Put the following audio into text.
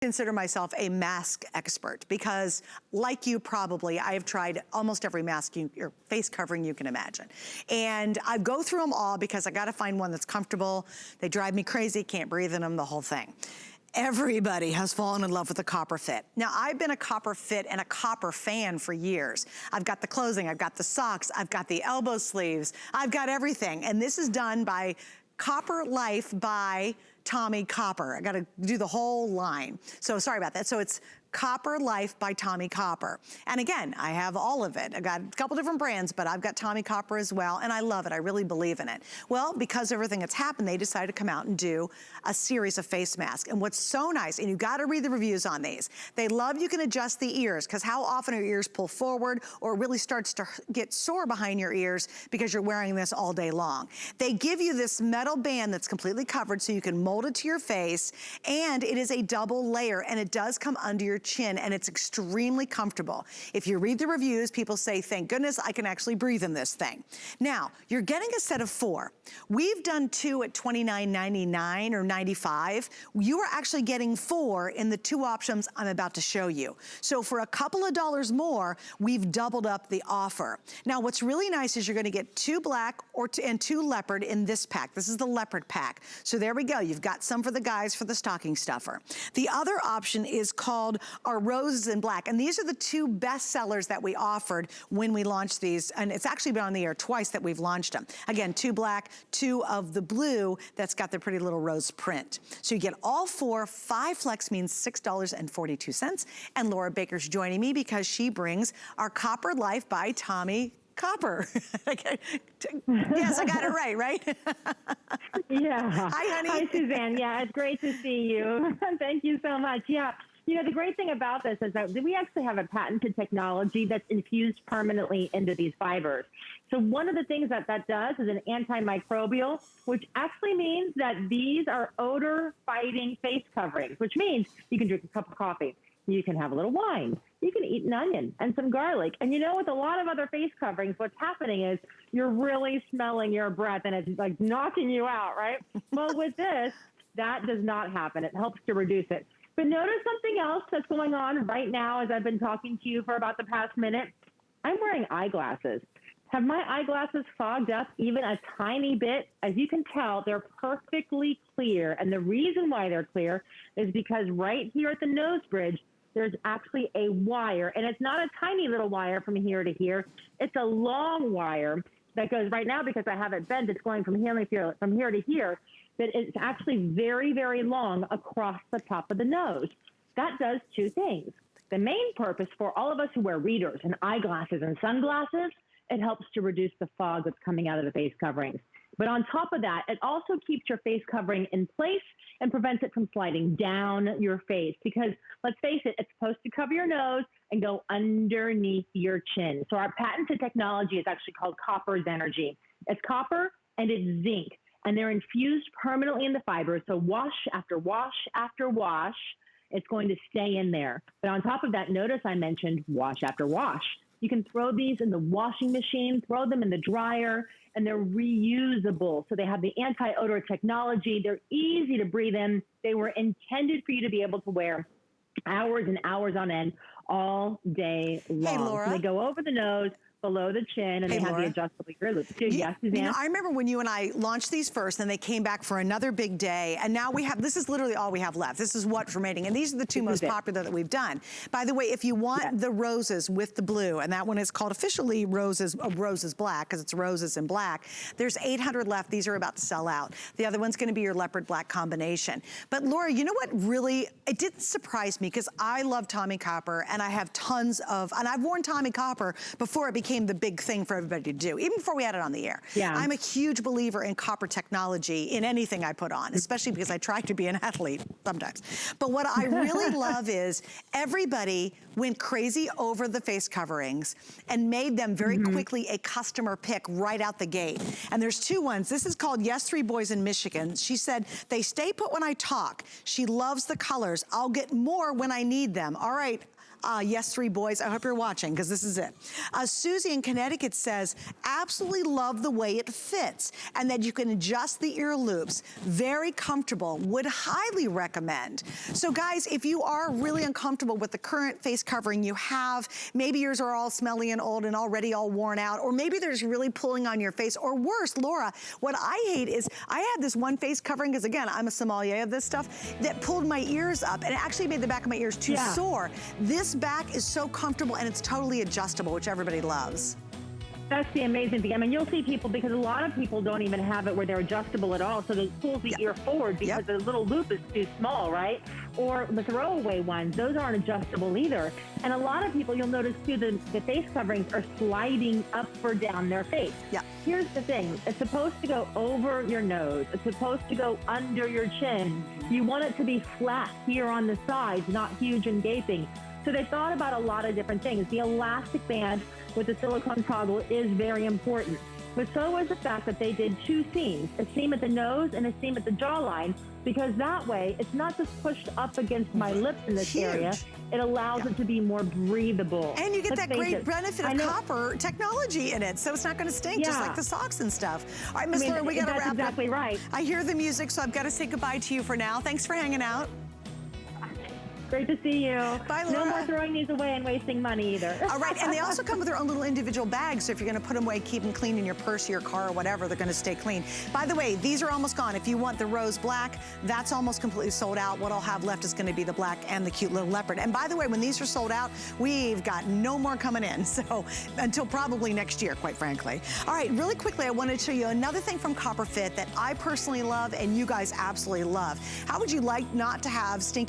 Consider myself a mask expert because, like you probably, I have tried almost every mask or face covering you can imagine. And I go through them all because I gotta find one that's comfortable. They drive me crazy, can't breathe in them, the whole thing. Everybody has fallen in love with the copper fit. Now, I've been a copper fit and a copper fan for years. I've got the clothing, I've got the socks, I've got the elbow sleeves, I've got everything. And this is done by Copper Life by Tommy Copper. I gotta do the whole line. So sorry about that. So it's Copper Life by Tommy Copper. And again, I have all of it. I got a couple different brands, but I've got Tommy Copper as well, and I love it. I really believe in it. Well, because of everything that's happened, they decided to come out and do a series of face masks. And what's so nice, and you gotta read the reviews on these, they love you can adjust the ears, because how often are your ears pull forward or it really starts to get sore behind your ears because you're wearing this all day long. They give you this metal band that's completely covered so you can mold it to your face, and it is a double layer, and it does come under your chin, and it's extremely comfortable. If you read the reviews, people say, thank goodness I can actually breathe in this thing. Now, you're getting a set of 4. We've done 2 at $29.99 or $95. You are actually getting 4 in the 2 options I'm about to show you. So for a couple of dollars more, we've doubled up the offer. Now, what's really nice is you're gonna get 2 black and 2 leopard in this pack. This is the leopard pack. So there we go. You've got some for the guys for the stocking stuffer. The other option is called our roses in black. And these are the 2 best sellers that we offered when we launched these. And it's actually been on the air twice that we've launched them. Again, 2 black, 2 of the blue that's got the pretty little rose print. So you get all 4. 5 flex means $6.42. And Laura Baker's joining me because she brings our Copper Life by Tommy Copper. Yes, I got it right? Yeah. Hi, honey. Hi, Suzanne. Yeah, it's great to see you. Thank you so much. Yeah. You know, the great thing about this is that we actually have a patented technology that's infused permanently into these fibers. So one of the things that does is an antimicrobial, which actually means that these are odor-fighting face coverings, which means you can drink a cup of coffee, you can have a little wine, you can eat an onion and some garlic. And you know, with a lot of other face coverings, what's happening is you're really smelling your breath and it's like knocking you out, right? Well, with this, that does not happen. It helps to reduce it. But notice something else that's going on right now as I've been talking to you for about the past minute. I'm wearing eyeglasses. Have my eyeglasses fogged up even a tiny bit? As you can tell, they're perfectly clear. And the reason why they're clear is because right here at the nose bridge, there's actually a wire. And it's not a tiny little wire from here to here. It's a long wire that goes right now, because I have it bent, it's going from here to here. That it's actually very, very long across the top of the nose. That does 2 things. The main purpose for all of us who wear readers and eyeglasses and sunglasses, it helps to reduce the fog that's coming out of the face coverings. But on top of that, it also keeps your face covering in place and prevents it from sliding down your face. Because let's face it, it's supposed to cover your nose and go underneath your chin. So our patented technology is actually called Copper's Energy. It's copper and it's zinc. And they're infused permanently in the fibers. So wash after wash after wash, it's going to stay in there. But on top of that, notice I mentioned wash after wash. You can throw these in the washing machine, throw them in the dryer, and they're reusable. So they have the anti-odor technology. They're easy to breathe in. They were intended for you to be able to wear hours and hours on end all day long. Hey, Laura. So they go over the nose, below the chin, and they have the adjustable ear loops too. Yes, Suzanne? You know, I remember when you and I launched these first, and they came back for another big day, and now we have, this is literally all we have left. This is what's remaining, and these are the 2 most popular that we've done. By the way, if you want the roses with the blue, and that one is called officially Roses Black, because it's roses and black, there's 800 left. These are about to sell out. The other one's gonna be your leopard black combination. But Laura, you know what really, it didn't surprise me, because I love Tommy Copper, and I have tons of, and I've worn Tommy Copper before it became the big thing for everybody to do, even before we had it on the air. Yeah. I'm a huge believer in copper technology in anything I put on, especially because I try to be an athlete sometimes. But what I really love is everybody went crazy over the face coverings and made them very quickly a customer pick right out the gate. And there's 2 ones. This is called Yes 3 Boys in Michigan. She said, they stay put when I talk. She loves the colors. I'll get more when I need them. All right. Yes, 3 boys, I hope you're watching, because this is it. Susie in Connecticut says, absolutely love the way it fits, and that you can adjust the ear loops. Very comfortable, would highly recommend. So guys, if you are really uncomfortable with the current face covering you have, maybe yours are all smelly and old and already all worn out, or maybe they're just really pulling on your face, or worse, Laura, what I hate is, I had this one face covering, because again, I'm a sommelier of this stuff, that pulled my ears up, and it actually made the back of my ears too sore. This back is so comfortable, and it's totally adjustable, which everybody loves. That's the amazing thing. I mean, you'll see people, because a lot of people don't even have it where they're adjustable at all, so they pull the ear forward because the little loop is too small, right? Or the throwaway ones, those aren't adjustable either. And a lot of people, you'll notice too, the face coverings are sliding up or down their face. Here's the thing, it's supposed to go over your nose, it's supposed to go under your chin. You want it to be flat here on the sides, not huge and gaping. So they thought about a lot of different things. The elastic band with the silicone toggle is very important. But so was the fact that they did 2 seams, a seam at the nose and a seam at the jawline, because that way it's not just pushed up against my lips in this area, it allows it to be more breathable. And you get that great benefit of copper technology in it, so it's not gonna stink just like the socks and stuff. All right, Miss Laura, we gotta wrap up. That's exactly right. I hear the music, so I've gotta say goodbye to you for now. Thanks for hanging out. Great to see you. Bye, Laura. No more throwing these away and wasting money either. All right, and they also come with their own little individual bags, so if you're gonna put them away, keep them clean in your purse or your car or whatever, they're gonna stay clean. By the way, these are almost gone. If you want the rose black, that's almost completely sold out. What I'll have left is gonna be the black and the cute little leopard. And by the way, when these are sold out, we've got no more coming in, so until probably next year, quite frankly. All right, really quickly, I wanted to show you another thing from Copper Fit that I personally love and you guys absolutely love. How would you like not to have stinky